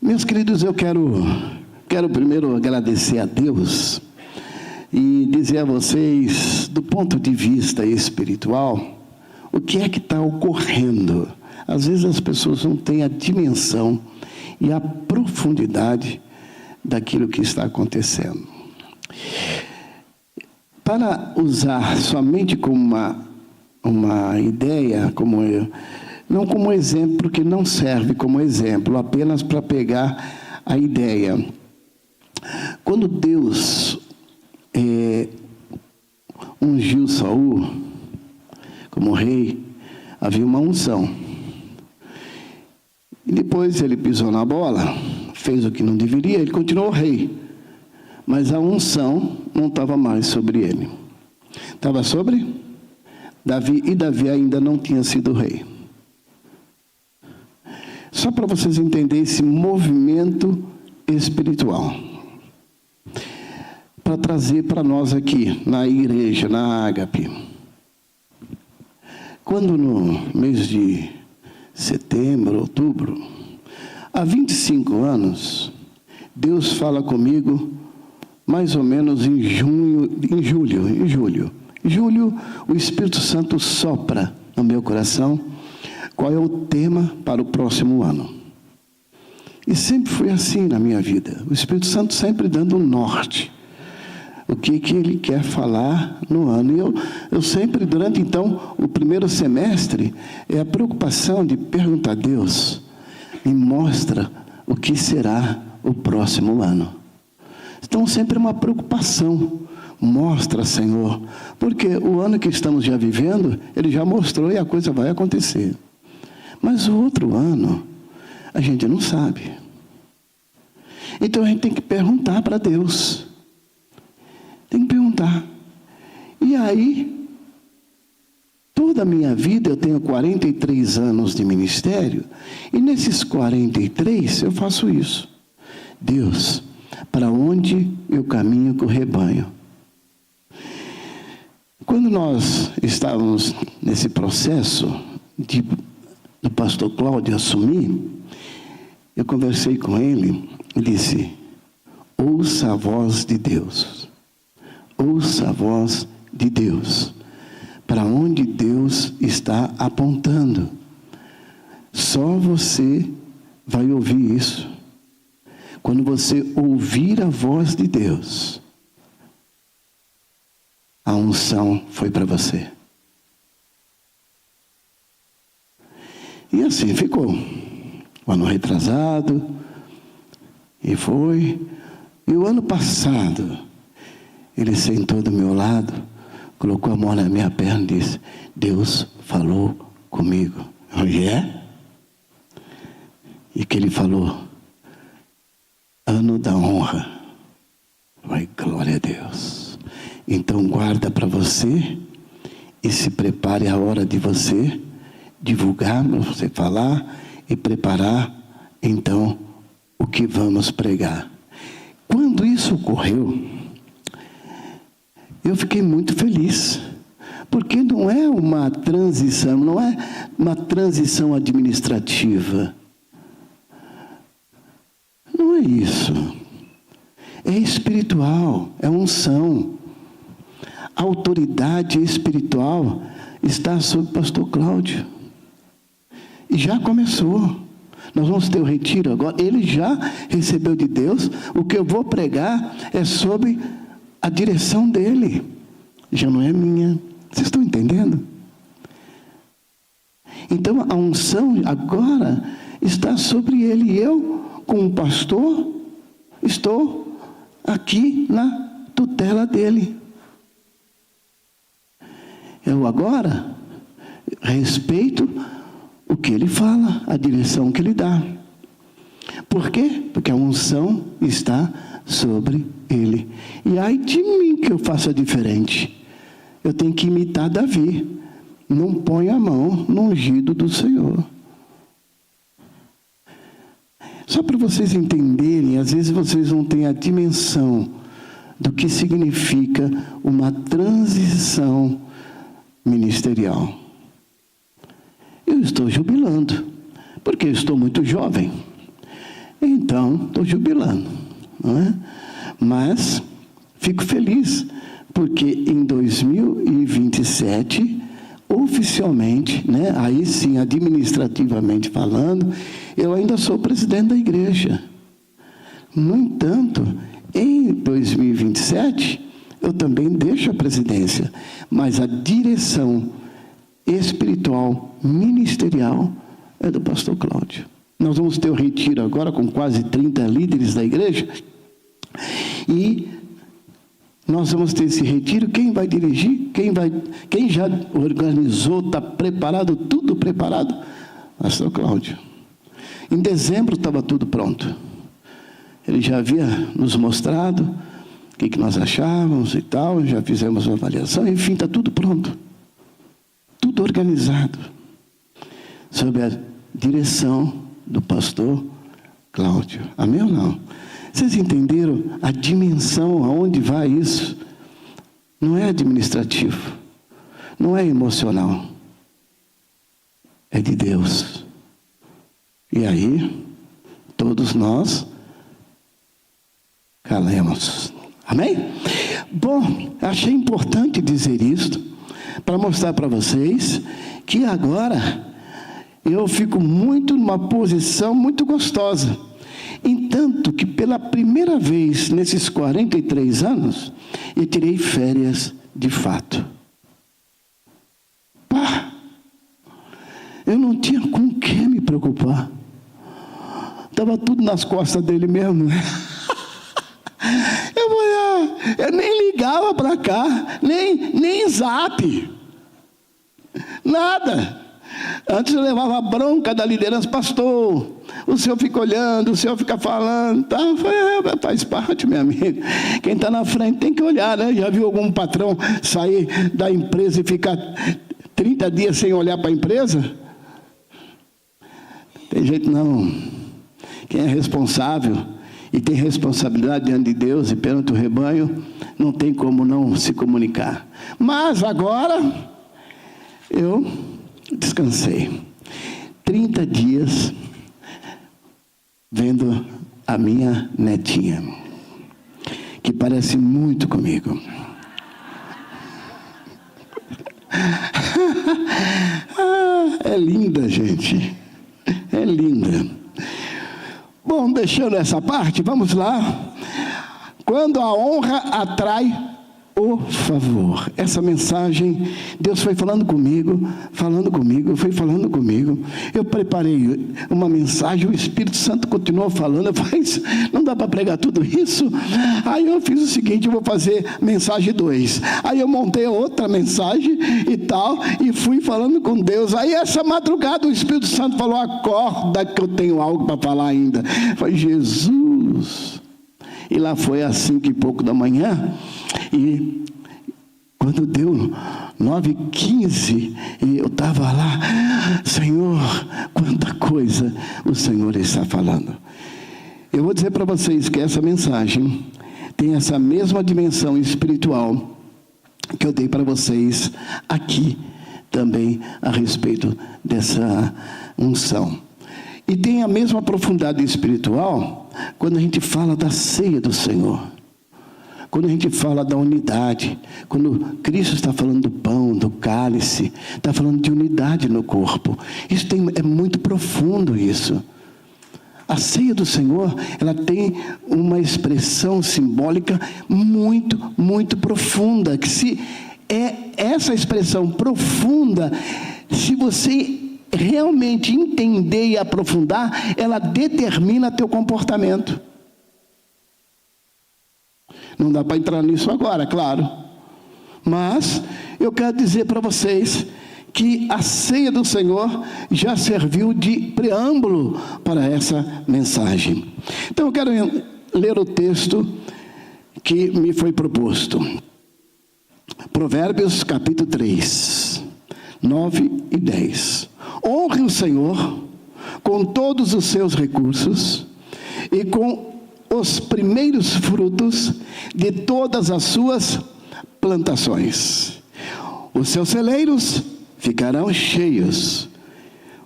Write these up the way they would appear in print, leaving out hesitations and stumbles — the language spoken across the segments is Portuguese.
Meus queridos, eu quero primeiro agradecer a Deus e dizer a vocês, do ponto de vista espiritual, o que é que está ocorrendo. Às vezes as pessoas não têm a dimensão e a profundidade daquilo que está acontecendo. Para usar somente como uma ideia, não como exemplo, porque não serve como exemplo, apenas para pegar a ideia. Quando Deus ungiu Saul como rei, havia uma unção. E depois ele pisou na bola, fez o que não deveria, ele continuou rei. Mas a unção não estava mais sobre ele. Estava sobre Davi, e Davi ainda não tinha sido rei. Só para vocês entenderem esse movimento espiritual. Para trazer para nós aqui, na igreja, na Ágape. Quando no mês de setembro, outubro, há 25 anos, Deus fala comigo, mais ou menos em julho, o Espírito Santo sopra no meu coração qual é o tema para o próximo ano. E sempre foi assim na minha vida. O Espírito Santo sempre dando um norte. O que ele quer falar no ano. E eu sempre, durante então o primeiro semestre, é a preocupação de perguntar a Deus, me mostra o que será o próximo ano. Então sempre uma preocupação. Mostra, Senhor, porque o ano que estamos já vivendo, Ele já mostrou e a coisa vai acontecer. Mas o outro ano, a gente não sabe. Então a gente tem que perguntar para Deus. Tem que perguntar. E aí, toda a minha vida, eu tenho 43 anos de ministério, e nesses 43 eu faço isso. Deus, para onde eu caminho com o rebanho? Quando nós estávamos nesse processo do pastor Cláudio assumir, eu conversei com ele e disse, ouça a voz de Deus. Ouça a voz de Deus. Para onde Deus está apontando. Só você vai ouvir isso. Quando você ouvir a voz de Deus, a unção foi para você. E assim ficou. O ano retrasado, e foi. E o ano passado, ele sentou do meu lado, colocou a mão na minha perna e disse, Deus falou comigo. E que ele falou, ano da honra. Vai, glória a Deus. Então guarda para você e se prepare a hora de você divulgar, você falar e preparar então o que vamos pregar. Quando isso ocorreu, eu fiquei muito feliz, porque não é uma transição, não é uma transição administrativa. Não é isso. É espiritual, é unção. A autoridade espiritual está sobre o pastor Cláudio. E já começou. Nós vamos ter o retiro agora. Ele já recebeu de Deus. O que eu vou pregar é sobre a direção dele. Já não é minha. Vocês estão entendendo? Então a unção agora está sobre ele. E eu, como pastor, estou aqui na tutela dele. Eu agora respeito o que ele fala, a direção que ele dá. Por quê? Porque a unção está sobre ele. E ai de mim que eu faça diferente. Eu tenho que imitar Davi. Não põe a mão no ungido do Senhor. Só para vocês entenderem, às vezes vocês não têm a dimensão do que significa uma transição ministerial. Eu estou jubilando, porque eu estou muito jovem. Então, estou jubilando, não é? Mas fico feliz, porque em 2027, oficialmente, né, aí sim, administrativamente falando, eu ainda sou presidente da igreja. No entanto, em 2027, eu também deixo a presidência, mas a direção espiritual, ministerial, é do pastor Cláudio. Nós vamos ter o retiro agora com quase 30 líderes da igreja, e nós vamos ter esse retiro. Quem vai dirigir? Quem já organizou, está preparado, tudo preparado? Pastor Cláudio. Em dezembro estava tudo pronto. Ele já havia nos mostrado o que nós achávamos e tal, já fizemos uma avaliação, enfim, está tudo pronto. Tudo organizado. Sob a direção do pastor Cláudio. Amém ou não? Vocês entenderam a dimensão aonde vai isso? Não é administrativo, não é emocional, é de Deus. E aí, todos nós calemos. Amém? Bom, achei importante dizer isto, para mostrar para vocês que agora eu fico muito numa posição muito gostosa. Entanto que pela primeira vez nesses 43 anos, eu tirei férias de fato. Pá! Eu não tinha com o que me preocupar. Estava tudo nas costas dele mesmo, né? Eu nem ligava para cá, nem zap. Nada. Antes eu levava bronca da liderança, pastor, o senhor fica olhando, o senhor fica falando, tá? Faz parte, meu amigo. Quem está na frente tem que olhar, né? Já viu algum patrão sair da empresa e ficar 30 dias sem olhar para a empresa? Tem jeito não. Quem é responsável e tem responsabilidade diante de Deus e perante o rebanho, não tem como não se comunicar. Mas agora, eu descansei. 30 dias vendo a minha netinha, que parece muito comigo. É linda, gente. É linda. Bom, deixando essa parte, vamos lá. Quando a honra atrai o favor. Essa mensagem, Deus foi falando comigo. Eu preparei uma mensagem, o Espírito Santo continuou falando. Eu falei, não dá para pregar tudo isso? Aí eu fiz o seguinte, eu vou fazer mensagem 2. Aí eu montei outra mensagem e tal, e fui falando com Deus. Aí essa madrugada o Espírito Santo falou, acorda que eu tenho algo para falar ainda. Eu falei, Jesus... E lá foi às 5 e pouco da manhã, e quando deu 9h15, e eu estava lá, Senhor, quanta coisa o Senhor está falando. Eu vou dizer para vocês que essa mensagem tem essa mesma dimensão espiritual que eu dei para vocês aqui também a respeito dessa unção. E tem a mesma profundidade espiritual quando a gente fala da ceia do Senhor. Quando a gente fala da unidade. Quando Cristo está falando do pão, do cálice. Está falando de unidade no corpo. Isso é muito profundo isso. A ceia do Senhor, ela tem uma expressão simbólica muito, muito profunda. Que se é essa expressão profunda, se você realmente entender e aprofundar, ela determina teu comportamento. Não dá para entrar nisso agora, claro. Mas eu quero dizer para vocês que a ceia do Senhor já serviu de preâmbulo para essa mensagem. Então eu quero ler o texto que me foi proposto. Provérbios capítulo 3, 9 e 10. Honre o Senhor com todos os seus recursos e com os primeiros frutos de todas as suas plantações. Os seus celeiros ficarão cheios,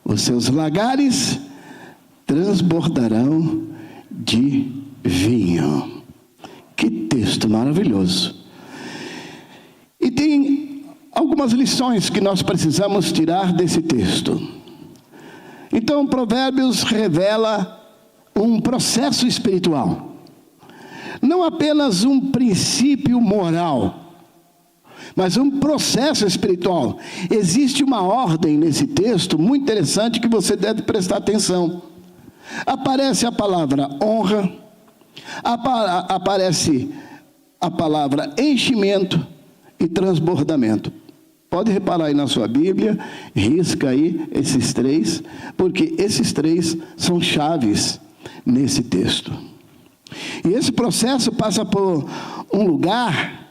os seus lagares transbordarão maravilhoso. E tem algumas lições que nós precisamos tirar desse texto. Então, Provérbios revela um processo espiritual, não apenas um princípio moral, mas um processo espiritual. Existe uma ordem nesse texto muito interessante que você deve prestar atenção. Aparece a palavra honra, aparece a palavra enchimento e transbordamento. Pode reparar aí na sua Bíblia, risca aí esses três, porque esses três são chaves nesse texto. E esse processo passa por um lugar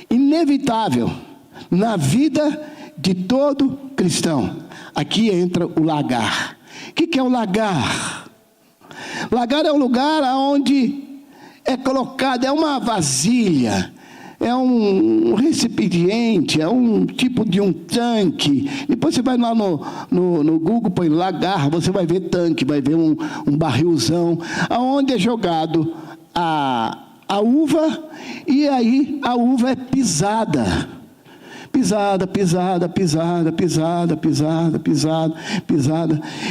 inevitável na vida de todo cristão. Aqui entra o lagar. O que é o lagar? Lagar é um lugar onde é colocado, é uma vasilha, é um recipiente, é um tipo de um tanque. Depois você vai lá no Google, põe lagar, você vai ver tanque, vai ver um barrilzão, aonde é jogado a uva, e aí a uva é pisada. Pisada,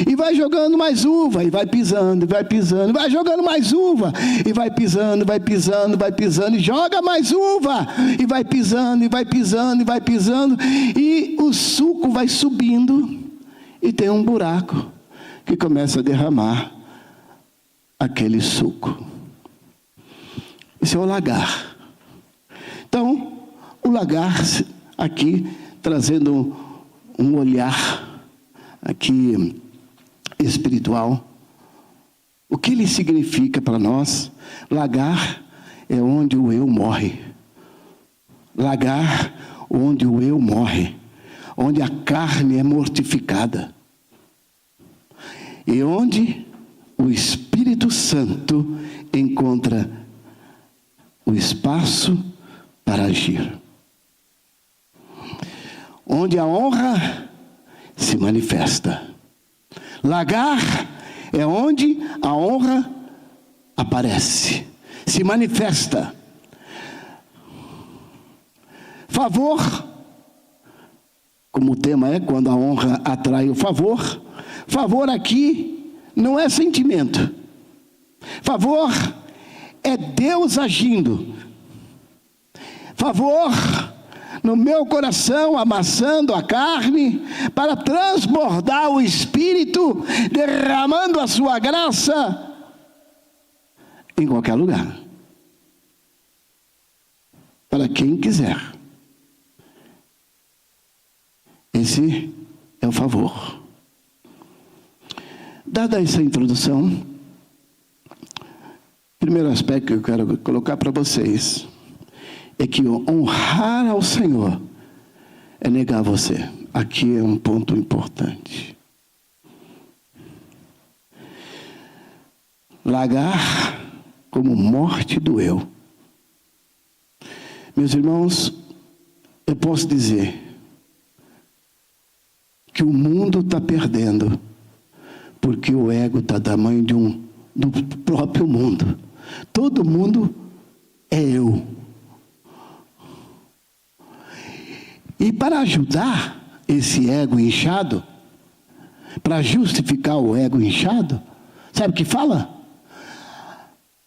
e vai jogando mais uva, e vai pisando, vai jogando mais uva, e vai pisando, e joga mais uva, e vai pisando, e o suco vai subindo, e tem um buraco, que começa a derramar aquele suco. Esse é o lagar. Então, o lagar, aqui, trazendo um olhar aqui espiritual, o que ele significa para nós? Lagar é onde o eu morre. Lagar onde o eu morre, onde a carne é mortificada, e onde o Espírito Santo encontra o espaço para agir. Onde a honra se manifesta. Lagar é onde a honra aparece, se manifesta. Favor, como o tema é, quando a honra atrai o favor. Favor aqui não é sentimento. Favor é Deus agindo. Favor no meu coração, amassando a carne, para transbordar o Espírito, derramando a sua graça em qualquer lugar, para quem quiser. Esse é o favor. Dada essa introdução, o primeiro aspecto que eu quero colocar para vocês é que honrar ao Senhor é negar você. Aqui é um ponto importante. Lagar como morte do eu. Meus irmãos, eu posso dizer que o mundo está perdendo, porque o ego está do tamanho do próprio mundo. Todo mundo é eu. E para ajudar esse ego inchado, para justificar o ego inchado, sabe o que fala?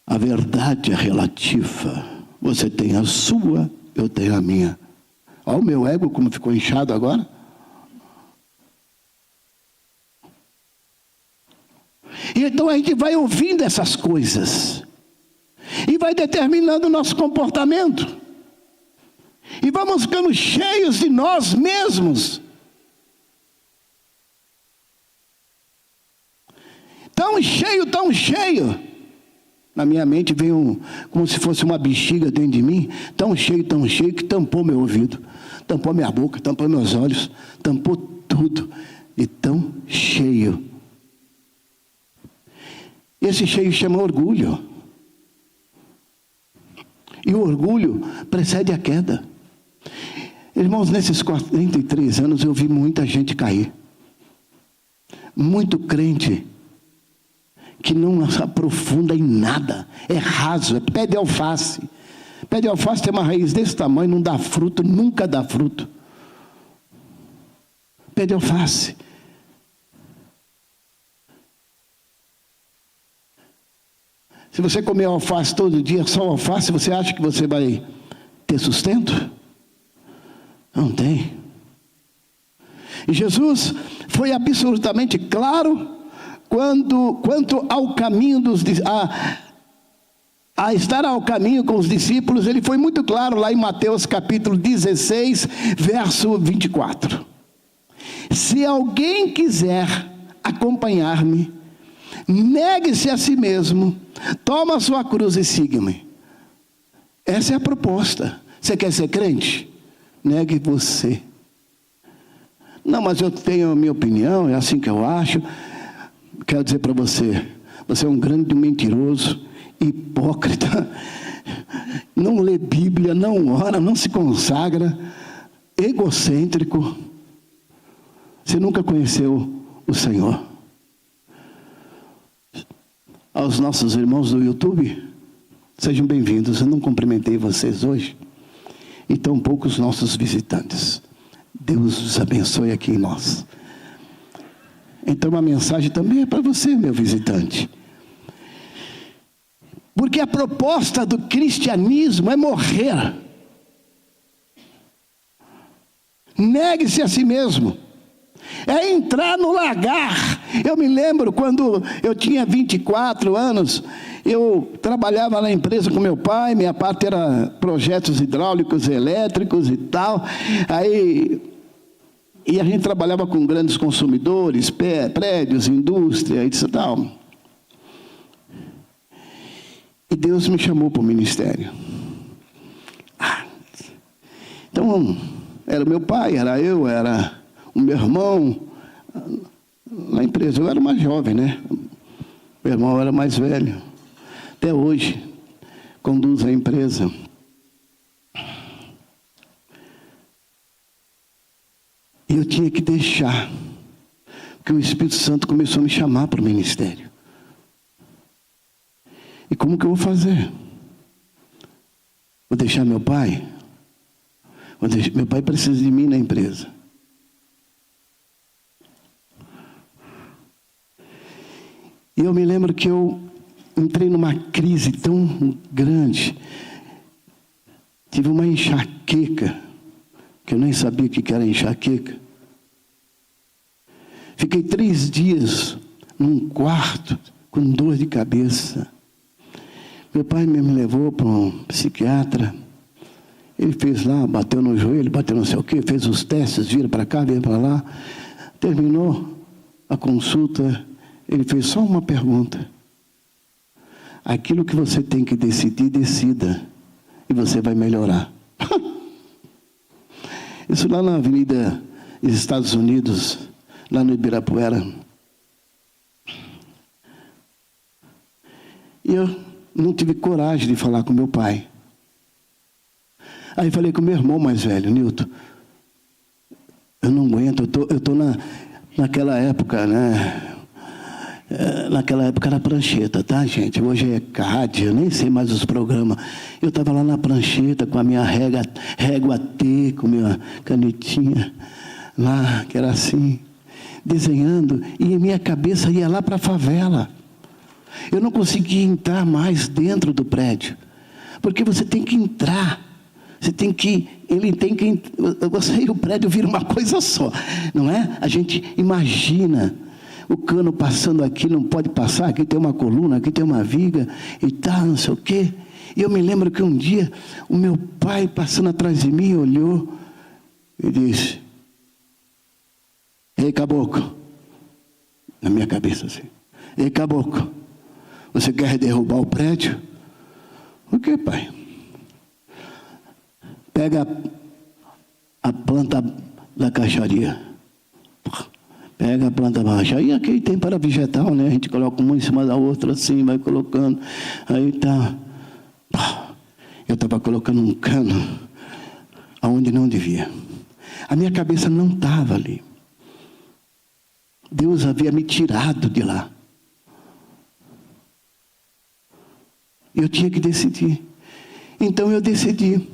A verdade é relativa. Você tem a sua, eu tenho a minha. Olha o meu ego como ficou inchado agora. E então a gente vai ouvindo essas coisas e vai determinando o nosso comportamento. E vamos ficando cheios de nós mesmos. Tão cheio. Na minha mente veio como se fosse uma bexiga dentro de mim. Tão cheio, que tampou meu ouvido. Tampou minha boca, tampou meus olhos. Tampou tudo. E tão cheio. Esse cheio chama orgulho. E o orgulho precede a queda. Irmãos, nesses 43 anos eu vi muita gente cair. Muito crente que não se aprofunda em nada. É raso, é pé de alface. Pé de alface tem uma raiz desse tamanho, não dá fruto, nunca dá fruto. Pé de alface. Se você comer alface todo dia, só alface, você acha que você vai ter sustento? Não tem. E Jesus foi absolutamente claro quanto ao caminho a estar ao caminho com os discípulos. Ele foi muito claro lá em Mateus capítulo 16, verso 24. Se alguém quiser acompanhar-me, negue-se a si mesmo, toma a sua cruz e siga-me. Essa é a proposta. Você quer ser crente? Negue você. Não, mas eu tenho a minha opinião, é assim que eu acho. Quero dizer para você, você é um grande mentiroso, hipócrita, não lê Bíblia, não ora, não se consagra, egocêntrico. Você nunca conheceu o Senhor. Aos nossos irmãos do YouTube, sejam bem-vindos. Eu não cumprimentei vocês hoje, e tampouco os nossos visitantes. Deus os abençoe aqui em nós. Então a mensagem também é para você, meu visitante. Porque a proposta do cristianismo é morrer. Negue-se a si mesmo. É entrar no lagar. Eu me lembro quando eu tinha 24 anos, eu trabalhava na empresa com meu pai, minha parte era projetos hidráulicos, elétricos e tal. E a gente trabalhava com grandes consumidores, prédios, indústria, etc. Tal. E Deus me chamou para o ministério. Então, era meu pai, era eu, era o meu irmão. Na empresa, eu era mais jovem, né? Meu irmão era mais velho. Até hoje, conduz a empresa. E eu tinha que deixar, porque o Espírito Santo começou a me chamar para o ministério. E como que eu vou fazer? Vou deixar meu pai? Meu pai precisa de mim na empresa. E eu me lembro que eu entrei numa crise tão grande. Tive uma enxaqueca, que eu nem sabia o que era enxaqueca. Fiquei 3 dias num quarto com dor de cabeça. Meu pai me levou para um psiquiatra. Ele fez lá, bateu no joelho, bateu não sei o quê, fez os testes, vira para cá, vira para lá. Terminou a consulta, ele fez só uma pergunta. Aquilo que você tem que decidir, decida. E você vai melhorar. Isso lá na Avenida dos Estados Unidos, lá no Ibirapuera. E eu não tive coragem de falar com meu pai. Aí falei com meu irmão mais velho, Nilton. Eu não aguento, eu tô naquela época, né? Naquela época era prancheta, tá, gente? Hoje é CAD, eu nem sei mais os programas. Eu estava lá na prancheta com a minha régua T, com minha canetinha lá, que era assim, desenhando, e minha cabeça ia lá para a favela. Eu não conseguia entrar mais dentro do prédio, porque você tem que entrar, você e o prédio viram uma coisa só, não é? A gente imagina o cano passando aqui, não pode passar, aqui tem uma coluna, aqui tem uma viga e tal, não sei o quê. E eu me lembro que um dia o meu pai passando atrás de mim olhou e disse: ei, caboclo, na minha cabeça assim, ei, caboclo, você quer derrubar o prédio? O que, pai? Pega a planta da caixaria. Pega a planta baixa. Aí aqui tem para vegetal, né? A gente coloca uma em cima da outra assim, vai colocando. Aí tá. Eu estava colocando um cano aonde não devia. A minha cabeça não estava ali. Deus havia me tirado de lá. Eu tinha que decidir. Então eu decidi.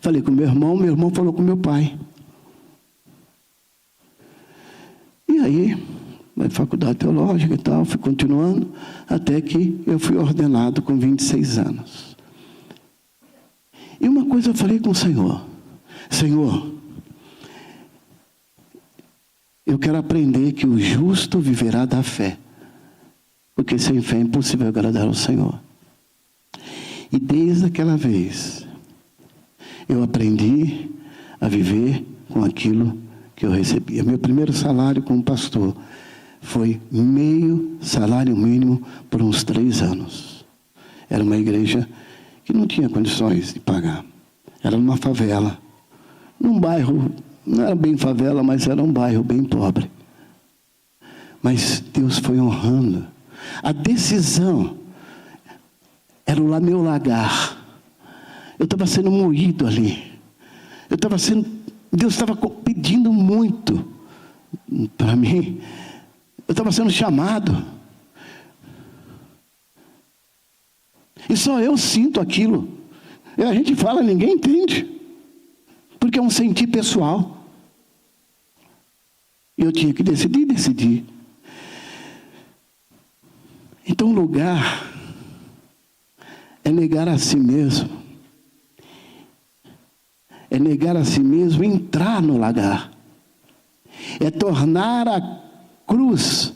Falei com meu irmão falou com meu pai. E aí, na faculdade teológica e tal, fui continuando, até que eu fui ordenado com 26 anos. E uma coisa eu falei com o Senhor: Senhor, eu quero aprender que o justo viverá da fé, porque sem fé é impossível agradar ao Senhor. E desde aquela vez, eu aprendi a viver com aquilo que eu recebia. Meu primeiro salário como pastor foi meio salário mínimo por uns 3 anos. Era uma igreja que não tinha condições de pagar. Era numa favela, num bairro, não era bem favela, mas era um bairro bem pobre. Mas Deus foi honrando. A decisão era o meu lagar. Eu estava sendo moído ali. Deus estava pedindo muito para mim. Eu estava sendo chamado. E só eu sinto aquilo. E a gente fala, ninguém entende. Porque é um sentir pessoal. E eu tinha que decidir. Então, lugar é negar a si mesmo. É negar a si mesmo e entrar no lagar. É tornar a cruz,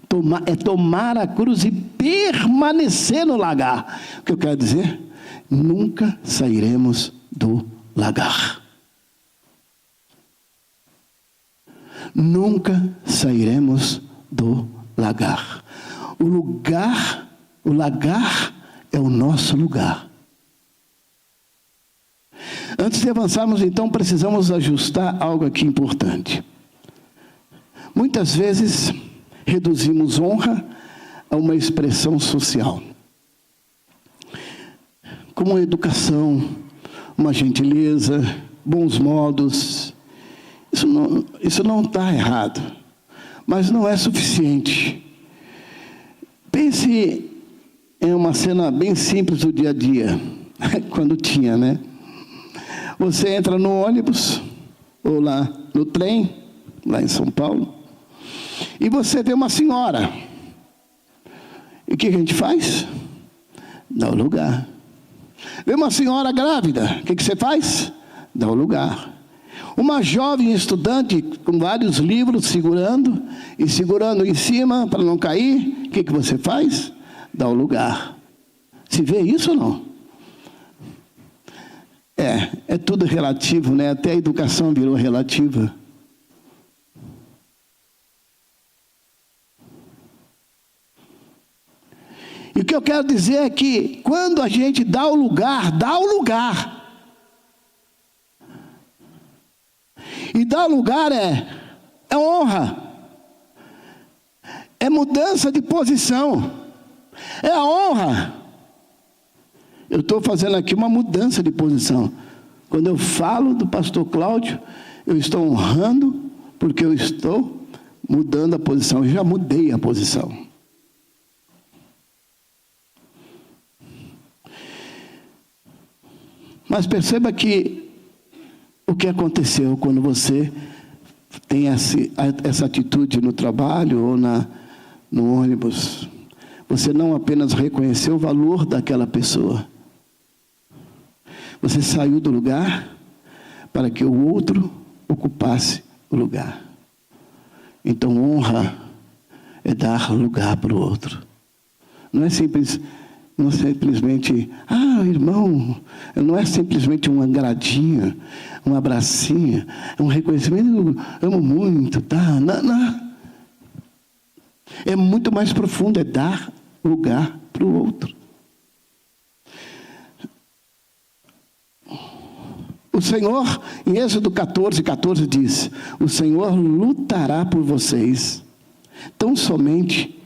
tomar a cruz e permanecer no lagar. O que eu quero dizer? Nunca sairemos do lagar. Nunca sairemos do lagar. O lagar é o nosso lugar. Antes de avançarmos, então, precisamos ajustar algo aqui importante. Muitas vezes, reduzimos honra a uma expressão social. Como educação, uma gentileza, bons modos. Isso não está errado, mas não é suficiente. Pense em uma cena bem simples do dia a dia, quando tinha, né? Você entra no ônibus, ou lá no trem, lá em São Paulo, e você vê uma senhora. E o que a gente faz? Dá o lugar. Vê uma senhora grávida, o que você faz? Dá o lugar. Uma jovem estudante com vários livros segurando em cima para não cair, o que você faz? Dá o lugar. Se vê isso ou não? É tudo relativo, né? Até a educação virou relativa. E o que eu quero dizer é que quando a gente dá o lugar. E dar o lugar é honra. É mudança de posição. É a honra. Eu estou fazendo aqui uma mudança de posição. Quando eu falo do pastor Cláudio, eu estou honrando, porque eu estou mudando a posição. Eu já mudei a posição. Mas perceba que o que aconteceu quando você tem essa atitude no trabalho ou no ônibus. Você não apenas reconheceu o valor daquela pessoa. Você saiu do lugar para que o outro ocupasse o lugar. Então, honra é dar lugar para o outro. Não é simplesmente, irmão, não é simplesmente um agradinho, um abracinho, é um reconhecimento, eu amo muito, tá? Não. É muito mais profundo, é dar lugar para o outro. O Senhor, em Êxodo 14 diz: o Senhor lutará por vocês, tão somente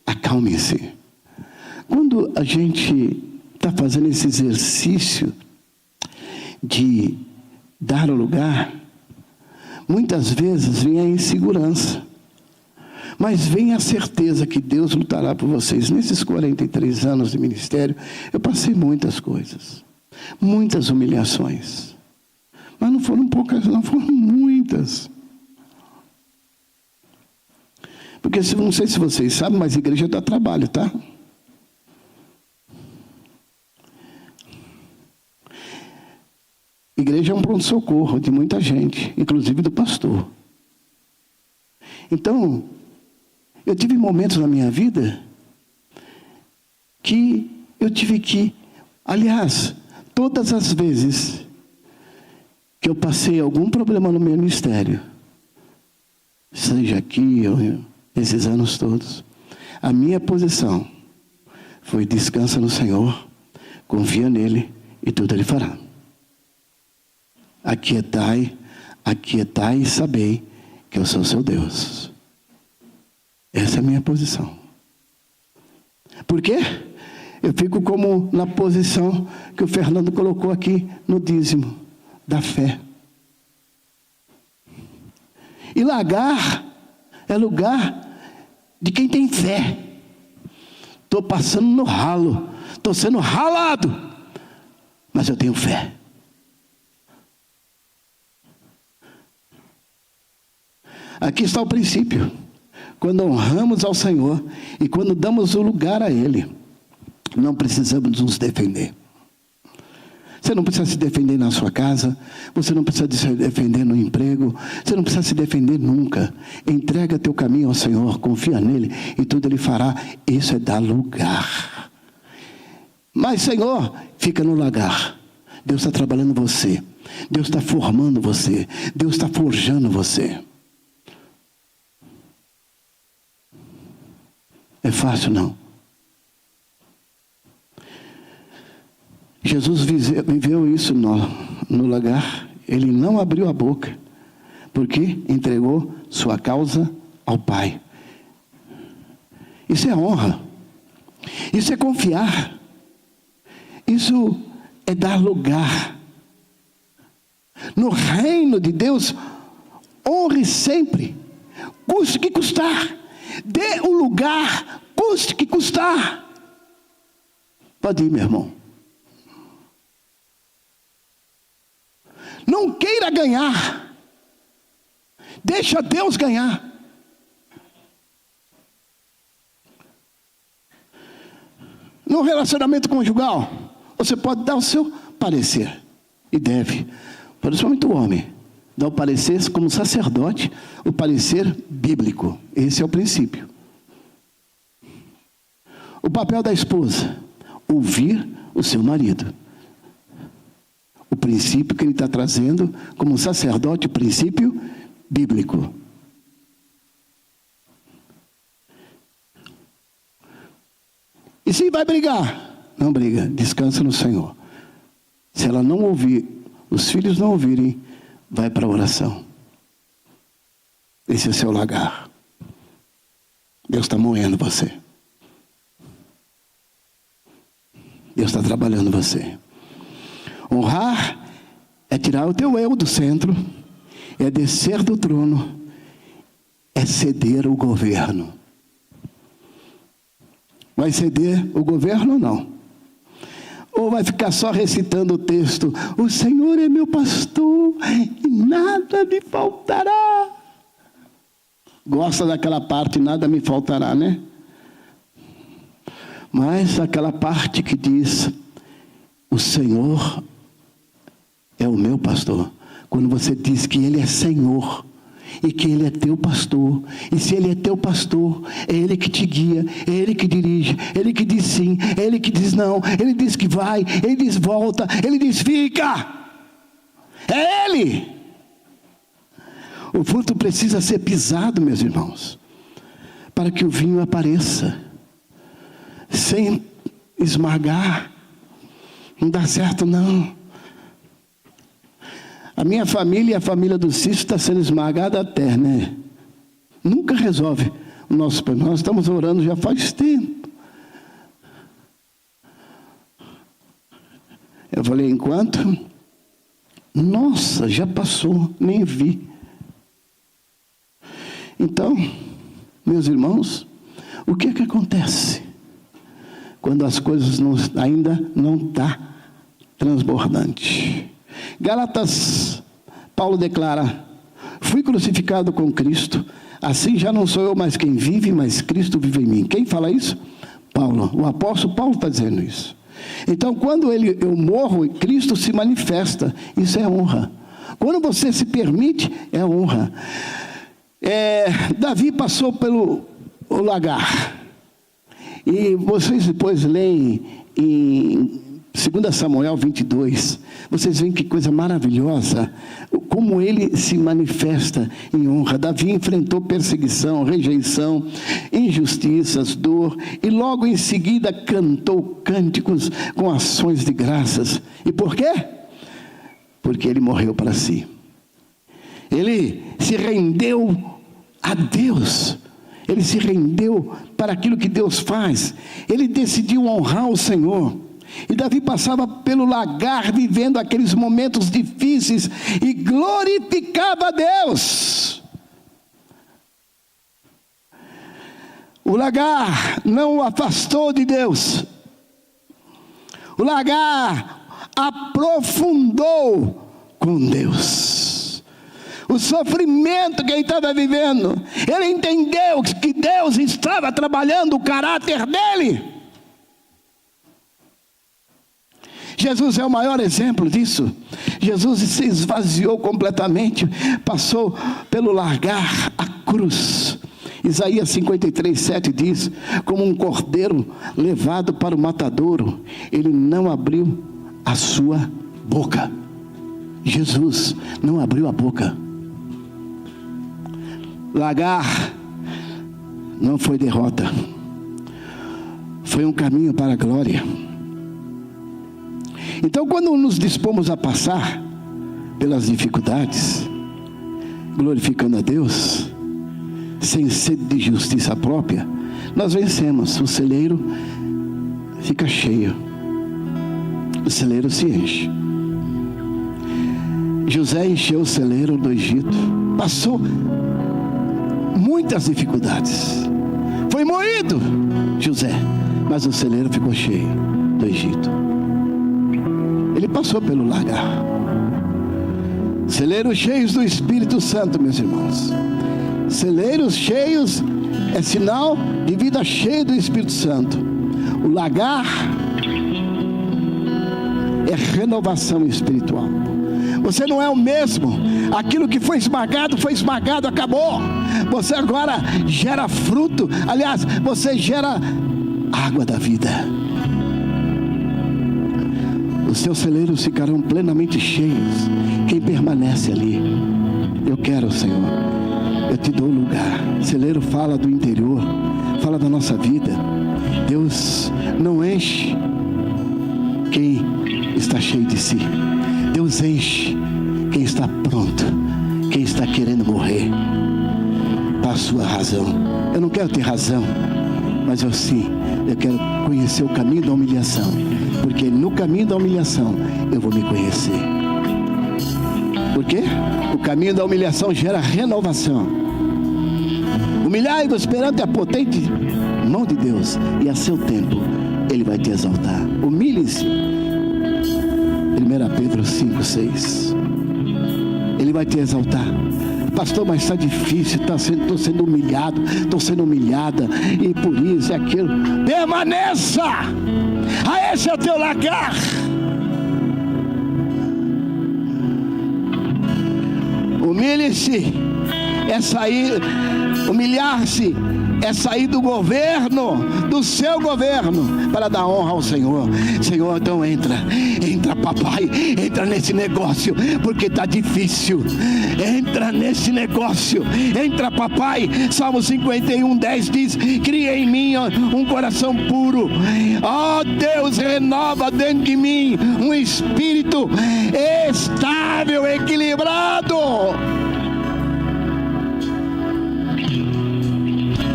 acalme-se. Quando a gente está fazendo esse exercício de dar o lugar, muitas vezes vem a insegurança, mas vem a certeza que Deus lutará por vocês. Nesses 43 anos de ministério, eu passei muitas coisas. muitas humilhações. Mas não foram poucas, não, foram muitas. Porque não sei se vocês sabem, mas a igreja dá trabalho, tá? Igreja é um pronto-socorro de muita gente, inclusive do pastor. Então, eu tive momentos na minha vida que eu tive que, aliás, todas as vezes que eu passei algum problema no meu ministério, seja aqui ou esses anos todos, a minha posição foi: descansa no Senhor, confia nele e tudo ele fará. Aquietai e sabei que eu sou seu Deus. Essa é a minha posição. Por quê? Eu fico como na posição que o Fernando colocou aqui no dízimo da fé. E lagar é lugar de quem tem fé. Estou passando no ralo, estou sendo ralado, mas eu tenho fé. Aqui está o princípio. Quando honramos ao Senhor e quando damos o lugar a Ele, não precisamos nos defender. Você não precisa se defender na sua casa, você não precisa se defender no emprego, você não precisa se defender nunca. Entrega teu caminho ao Senhor, confia nele e tudo Ele fará. Isso é dar lugar. Mas, Senhor, fica no lugar. Deus está trabalhando você. Deus está formando você. Deus está forjando você. É fácil, não. Jesus viveu isso no lugar. Ele não abriu a boca, porque entregou sua causa ao Pai. Isso é honra. Isso é confiar. Isso é dar lugar. No reino de Deus, honre sempre, custe o que custar. Dê o lugar, custe o que custar. Pode ir, meu irmão. Não queira ganhar. Deixa Deus ganhar. No relacionamento conjugal, você pode dar o seu parecer. E deve. Principalmente o homem. Dar o parecer como sacerdote, o parecer bíblico. Esse é o princípio. O papel da esposa: ouvir o seu marido. O princípio que ele está trazendo como sacerdote, o princípio bíblico. E se vai brigar? Não briga, descansa no Senhor. Se ela não ouvir, os filhos não ouvirem, vai para a oração. Esse é o seu lagar. Deus está moendo você. Deus está trabalhando você. Honrar é tirar o teu eu do centro, é descer do trono, é ceder o governo. Vai ceder o governo ou não? Ou vai ficar só recitando o texto: o Senhor é meu pastor e nada me faltará. Gosta daquela parte, nada me faltará, né? Mas aquela parte que diz: o Senhor é o meu pastor. Quando você diz que Ele é Senhor e que Ele é teu pastor, e se Ele é teu pastor, é Ele que te guia, é Ele que dirige, é Ele que diz sim, é Ele que diz não, Ele diz que vai, Ele diz volta, Ele diz fica. É Ele. O fruto precisa ser pisado, meus irmãos, para que o vinho apareça. Sem esmagar, não dá certo não. A minha família e a família do Cício está sendo esmagada até, né? Nunca resolve o nosso problema. Nós estamos orando já faz tempo. Eu falei: enquanto? Nossa, já passou, nem vi. Então, meus irmãos, o que é que acontece quando as coisas ainda não dá transbordante. Gálatas, Paulo declara: fui crucificado com Cristo, assim já não sou eu mais quem vive, mas Cristo vive em mim. Quem fala isso? Paulo. O apóstolo Paulo está dizendo isso. Então, quando eu morro, Cristo se manifesta. Isso é honra. Quando você se permite, é honra. Davi passou pelo lagar. E vocês depois leem em 2 Samuel 22, vocês veem que coisa maravilhosa, como ele se manifesta em honra. Davi enfrentou perseguição, rejeição, injustiças, dor, e logo em seguida cantou cânticos com ações de graças. E por quê? Porque ele morreu para si. Ele se rendeu a Deus. Ele se rendeu para aquilo que Deus faz. Ele decidiu honrar o Senhor. E Davi passava pelo lagar, vivendo aqueles momentos difíceis, e glorificava a Deus. O lagar não o afastou de Deus. O lagar aprofundou com Deus. O sofrimento que ele estava vivendo, ele entendeu que Deus estava trabalhando o caráter dele. Jesus é o maior exemplo disso. Jesus se esvaziou completamente, passou pelo largar a cruz. Isaías 53:7 diz: como um cordeiro levado para o matadouro, ele não abriu a sua boca. Jesus não abriu a boca. Lagar não foi derrota, foi um caminho para a glória. Então, quando nos dispomos a passar pelas dificuldades, glorificando a Deus, sem sede de justiça própria, nós vencemos. O celeiro fica cheio, o celeiro se enche. José encheu o celeiro do Egito, passou muitas dificuldades, foi moído José, mas o celeiro ficou cheio do Egito. Ele passou pelo lagar. Celeiros cheios do Espírito Santo, meus irmãos. Celeiros cheios é sinal de vida cheia do Espírito Santo. O lagar é renovação espiritual. Você não é o mesmo. Aquilo que foi esmagado, acabou. Você agora gera fruto. Aliás, você gera água da vida. Os seus celeiros ficarão plenamente cheios. Quem permanece ali? Eu quero, Senhor. Eu te dou lugar. Celeiro fala do interior, fala da nossa vida. Deus não enche quem está cheio de si. Deus enche quem está pronto, quem está querendo morrer para a sua razão. Eu não quero ter razão, mas eu quero conhecer o caminho da humilhação, porque no caminho da humilhação eu vou me conhecer. Por quê? O caminho da humilhação gera renovação. Humilhai-vos perante a potente mão de Deus, e a seu tempo Ele vai te exaltar. Humilhe-se. 1 Pedro 5:6. Ele vai te exaltar. Pastor, mas está difícil, estou sendo humilhado, estou sendo humilhada, e por isso é aquilo. Permaneça! Esse é o teu lagar. Humilhe-se é sair, humilhar-se é sair do governo, do seu governo, para dar honra ao Senhor. Senhor, então entra papai, entra nesse negócio, porque está difícil. Entra nesse negócio, entra papai. Salmo 51:10 diz: cria em mim um coração puro, ó Deus, renova dentro de mim um espírito estável, equilibrado,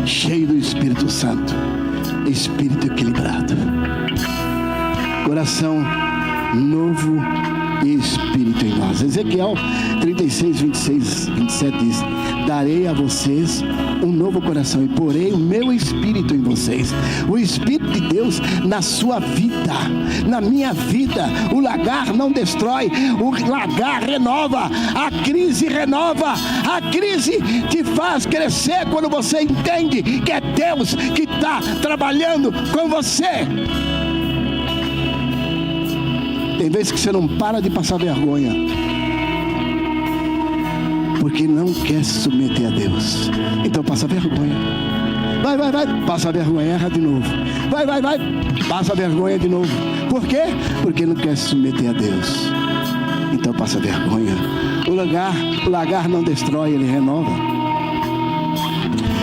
cheio do Espírito Santo, espírito equilibrado, coração novo e Espírito em nós. Ezequiel 36, 26, 27 diz: darei a vocês um novo coração e porei o meu Espírito em vocês. O Espírito de Deus na sua vida, na minha vida. O lagar não destrói, o lagar renova. A crise renova. A crise te faz crescer quando você entende que é Deus que está trabalhando com você. Tem vezes que você não para de passar vergonha, porque não quer se submeter a Deus. Então passa vergonha. Vai, passa vergonha, erra de novo. Vai, passa vergonha de novo. Por quê? Porque não quer se submeter a Deus. Então passa vergonha. O lagar não destrói, ele renova.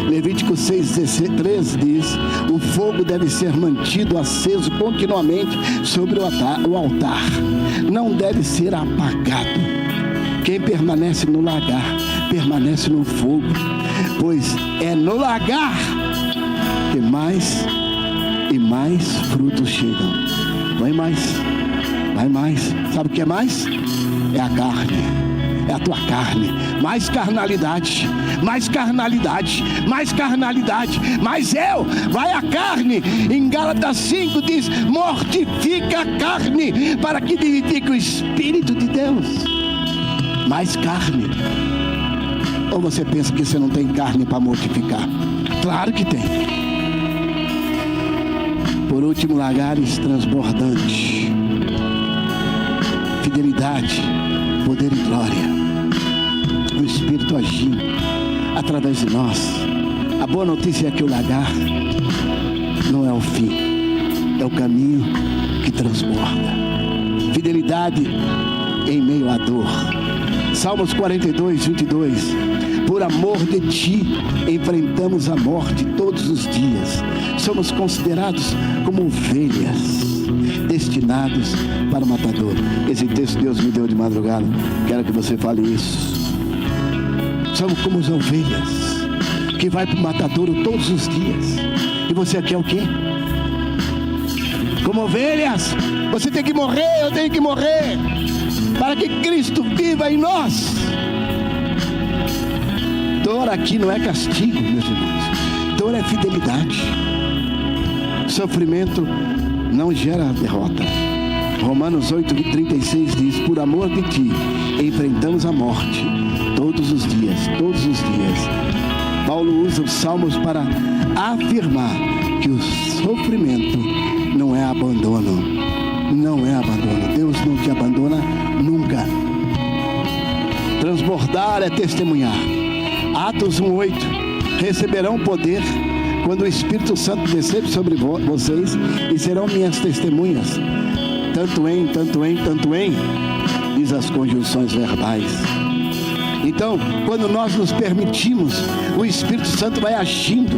Levítico 6:13 diz: o fogo deve ser mantido aceso continuamente sobre o altar. Não deve ser apagado. Quem permanece no lagar, permanece no fogo. Pois é no lagar que mais e mais frutos chegam. Vai mais. Sabe o que é mais? É a carne. É a tua carne. Mais carnalidade. Mais eu. Vai a carne. Em Gálatas 5 diz: mortifica a carne para que vivifique o Espírito de Deus. Mais carne. Ou você pensa que você não tem carne para mortificar? Claro que tem. Por último, lagares transbordantes. Fidelidade, poder e glória. O Espírito agindo através de nós. A boa notícia é que o lagar não é o fim, é o caminho que transborda. Fidelidade em meio à dor. Salmos 42, 22. Por amor de ti enfrentamos a morte todos os dias. Somos considerados como ovelhas destinados para o matador. Esse texto Deus me deu de madrugada. Quero que você fale isso. Somos como as ovelhas que vai para o matadouro todos os dias. E você aqui é o quê? Como ovelhas. Você tem que morrer, eu tenho que morrer, para que Cristo viva em nós. Dor aqui não é castigo, meus irmãos. Dor é fidelidade. Sofrimento não gera derrota. Romanos 8:36 diz: por amor de ti enfrentamos a morte todos os dias. Paulo usa os salmos para afirmar que o sofrimento não é abandono. Deus não te abandona nunca. Transbordar é testemunhar. Atos 1:8: receberão poder quando o Espírito Santo descer sobre vocês e serão minhas testemunhas, tanto em, diz as conjunções verbais. Então, quando nós nos permitimos, o Espírito Santo vai agindo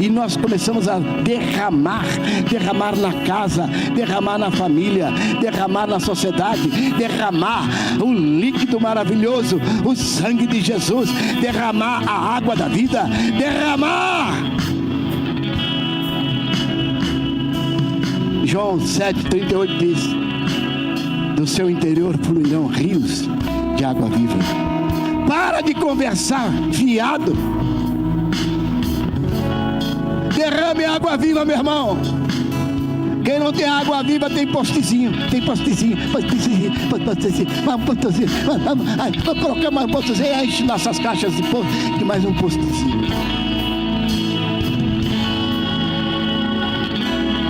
e nós começamos a derramar na casa, derramar na família, derramar na sociedade, derramar o líquido maravilhoso, o sangue de Jesus, derramar a água da vida, derramar. João 7:38 diz: do seu interior fluirão rios de água viva. Para de conversar fiado. Derrame água viva, meu irmão. Quem não tem água viva tem postezinho. Vamos colocar mais um postezinho e enche nossas caixas de mais um postezinho.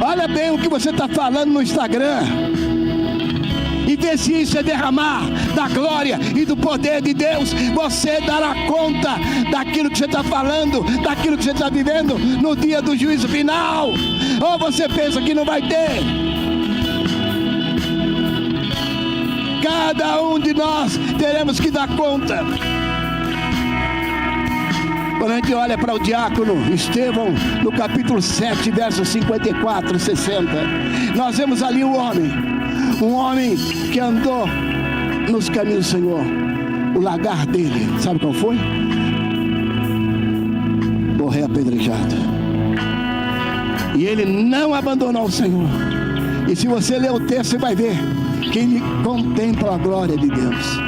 Olha bem o que você está falando no Instagram. E vê se isso é derramar da glória e do poder de Deus. Você dará conta daquilo que você está falando, daquilo que você está vivendo no dia do juízo final. Ou você pensa que não vai ter? Cada um de nós teremos que dar conta. Quando a gente olha para o diácono Estevão, no capítulo 7, versos 54, 60, nós vemos ali um homem que andou nos caminhos do Senhor. O lagar dele, sabe qual foi? Morrer apedrejado. E ele não abandonou o Senhor. E se você ler o texto, você vai ver que ele contempla a glória de Deus.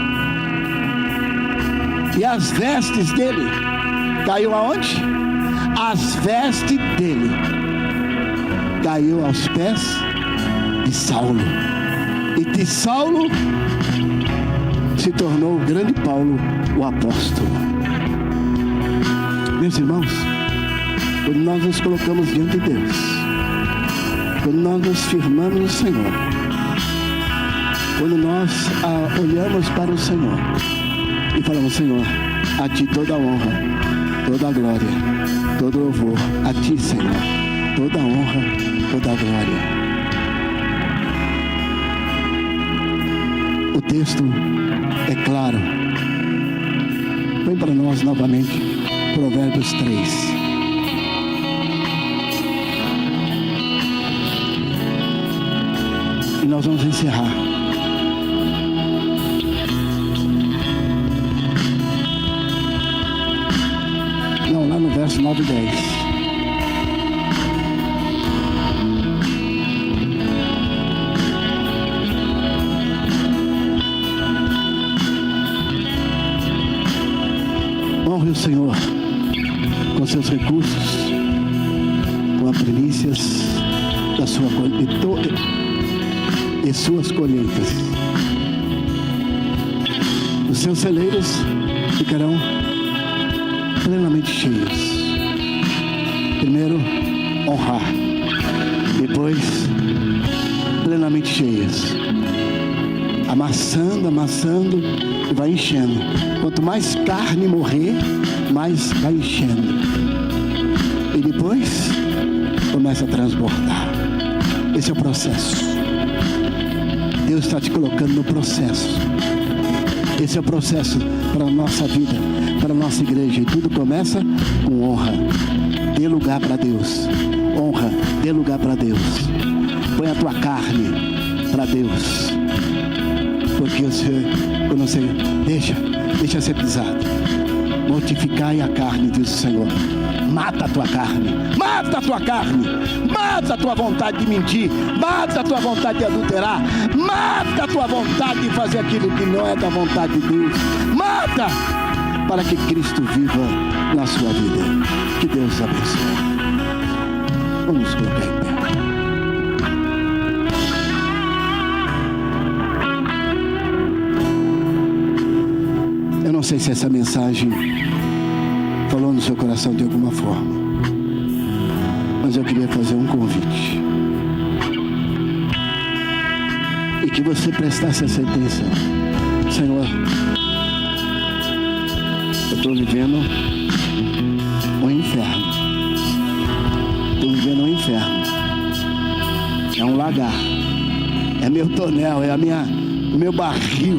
E as vestes dele caiu aonde? As vestes dele caiu aos pés de Saulo. E de Saulo se tornou o grande Paulo, o apóstolo. Meus irmãos, quando nós nos colocamos diante de Deus, quando nós nos firmamos no Senhor, quando nós olhamos para o Senhor e falamos: Senhor, a Ti toda a honra, toda a glória, todo louvor, a Ti, Senhor, toda a honra, toda a glória. O texto é claro. Põe para nós novamente Provérbios 3. E nós vamos encerrar. Não, lá no verso 9 e 10. Honre o Senhor com seus recursos, com as primícias da sua colheita e suas colheitas. Os seus celeiros ficarão plenamente cheios. Primeiro, honrar. Depois, plenamente cheios. Amassando e vai enchendo. Quanto mais carne morrer, mais vai enchendo. E depois começa a transbordar. Esse é o processo. Deus está te colocando no processo. Esse é o processo para a nossa vida, para a nossa igreja. E tudo começa com honra. Dê lugar para Deus. Honra, dê lugar para Deus. Põe a tua carne para Deus. Porque quando você deixa ser pisado. Mortificai a carne, diz o Senhor. Mata a tua carne. Mata a tua carne. Mata a tua vontade de mentir. Mata a tua vontade de adulterar. Mata a tua vontade de fazer aquilo que não é da vontade de Deus. Mata, para que Cristo viva na sua vida. Que Deus abençoe. Vamos colocar em pé. Eu não sei se essa mensagem falou no seu coração de alguma forma, mas eu queria fazer um convite e que você prestasse essa atenção. Senhor, eu estou vivendo um inferno. Estou vivendo um inferno. É um lagar. É meu tonel, é o meu barril.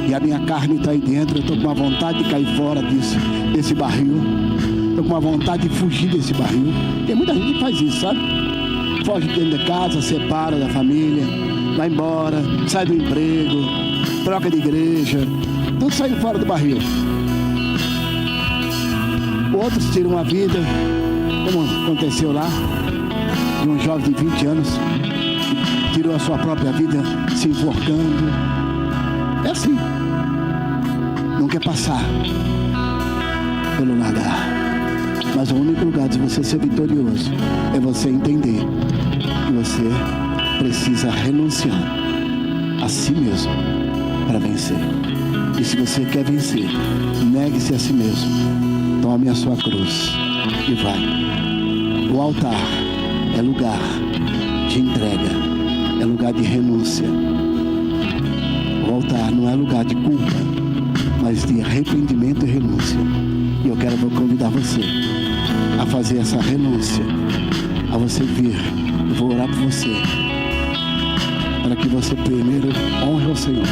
E a minha carne está aí dentro. Eu estou com uma vontade de cair fora desse barril. Estou com uma vontade de fugir desse barril. Tem muita gente que faz isso, sabe? Foge dentro de casa, separa da família, vai embora, sai do emprego, troca de igreja. Tudo saindo fora do barril. Outros tiram a vida, como aconteceu lá, de um jovem de 20 anos, que tirou a sua própria vida se enforcando. É assim. Não quer passar pelo lagar. Mas o único lugar de você ser vitorioso é você entender que você precisa renunciar a si mesmo para vencer. E se você quer vencer, negue-se a si mesmo. Tome a sua cruz e vai. O altar é lugar de entrega, é lugar de renúncia. O altar não é lugar de culpa, mas de arrependimento e renúncia. E eu vou convidar você a fazer essa renúncia, a você vir. Eu vou orar por você, para que você primeiro honre ao Senhor.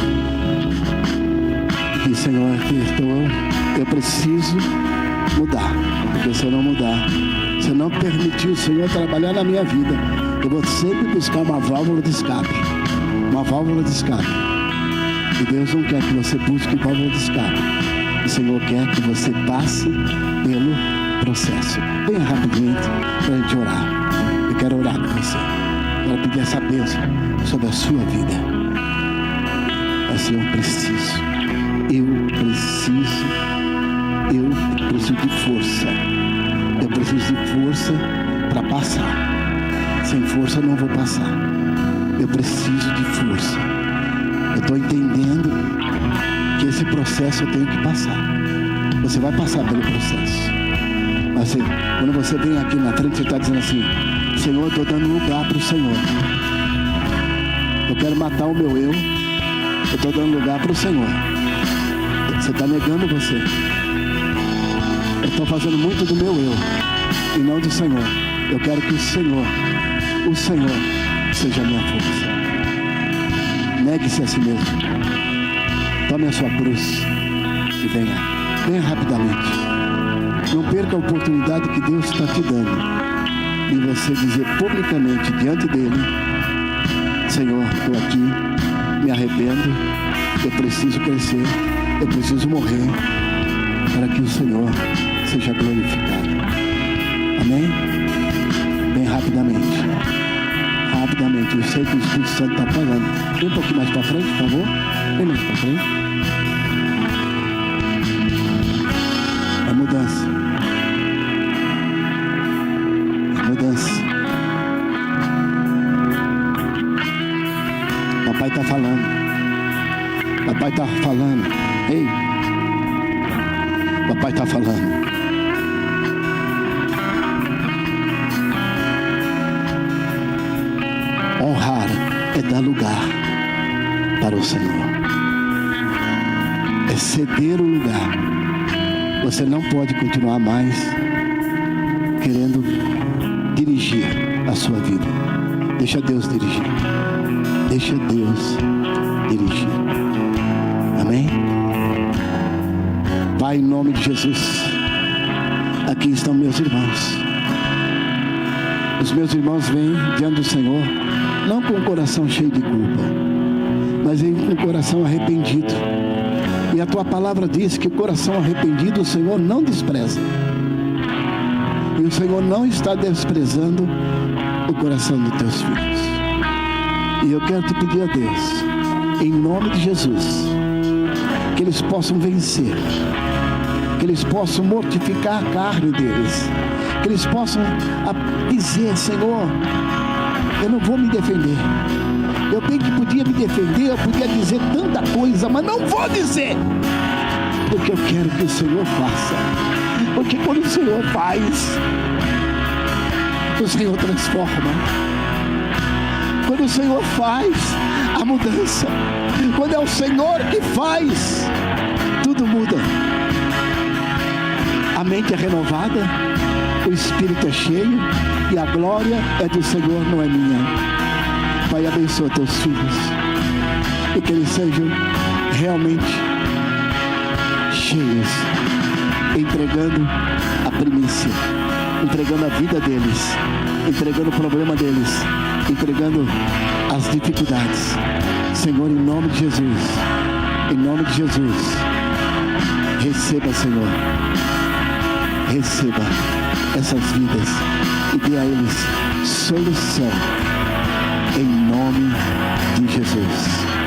E Senhor, eu preciso mudar, porque se eu não mudar, se eu não permitir o Senhor trabalhar na minha vida, eu vou sempre buscar uma válvula de escape. Uma válvula de escape. E Deus não quer que você busque válvula de escape. O Senhor quer que você passe pelo processo. Venha rapidamente para a gente orar. Eu quero orar com você. para pedir essa bênção sobre a sua vida. Assim, eu preciso de força. Eu preciso de força para passar. Sem força eu não vou passar. Eu preciso de força. Eu estou entendendo que esse processo eu tenho que passar. Você vai passar pelo processo. Mas quando você vem aqui na frente, você está dizendo assim: Senhor, eu estou dando lugar para o Senhor. Eu quero matar o meu eu. Eu estou dando lugar para o Senhor. Você está negando você. Eu estou fazendo muito do meu eu e não do Senhor. Eu quero que o Senhor seja a minha força. Negue-se a si mesmo. Tome a sua cruz e venha rapidamente. Não perca a oportunidade que Deus está te dando e você dizer publicamente diante dele: Senhor, estou aqui, me arrependo, eu preciso crescer, eu preciso morrer para que o Senhor seja glorificado. Amém? Bem rapidamente. Eu sei que o Espírito Santo está falando. Vem um pouquinho mais para frente, por favor. Vem mais para frente. É mudança. Papai está falando. Ei. Papai está falando. Honrar é dar lugar para o Senhor. É ceder o lugar. Você não pode continuar mais querendo dirigir a sua vida. Deixa Deus dirigir. Amém? Pai, em nome de Jesus, aqui estão meus irmãos. Os meus irmãos vêm diante do Senhor, não com o coração cheio de culpa, mas com o coração arrependido. E a tua palavra diz que o coração arrependido o Senhor não despreza. E o Senhor não está desprezando o coração dos teus filhos. E eu quero te pedir a Deus, em nome de Jesus, que eles possam vencer, que eles possam mortificar a carne deles, que eles possam dizer: Senhor, eu não vou me defender. Eu bem que podia me defender, eu podia dizer tanta coisa, mas não vou dizer, porque eu quero que o Senhor faça. Porque quando o Senhor faz, o Senhor transforma. Quando o Senhor faz a mudança, quando é o Senhor que faz, tudo muda. A mente é renovada, o Espírito é cheio e a glória é do Senhor, não é minha. Pai, abençoa teus filhos e que eles sejam realmente cheios, entregando a primícia, entregando a vida deles, entregando o problema deles, entregando as dificuldades. Senhor, em nome de Jesus, receba, Senhor, receba essas vidas e dê a eles solução, em nome de Jesus.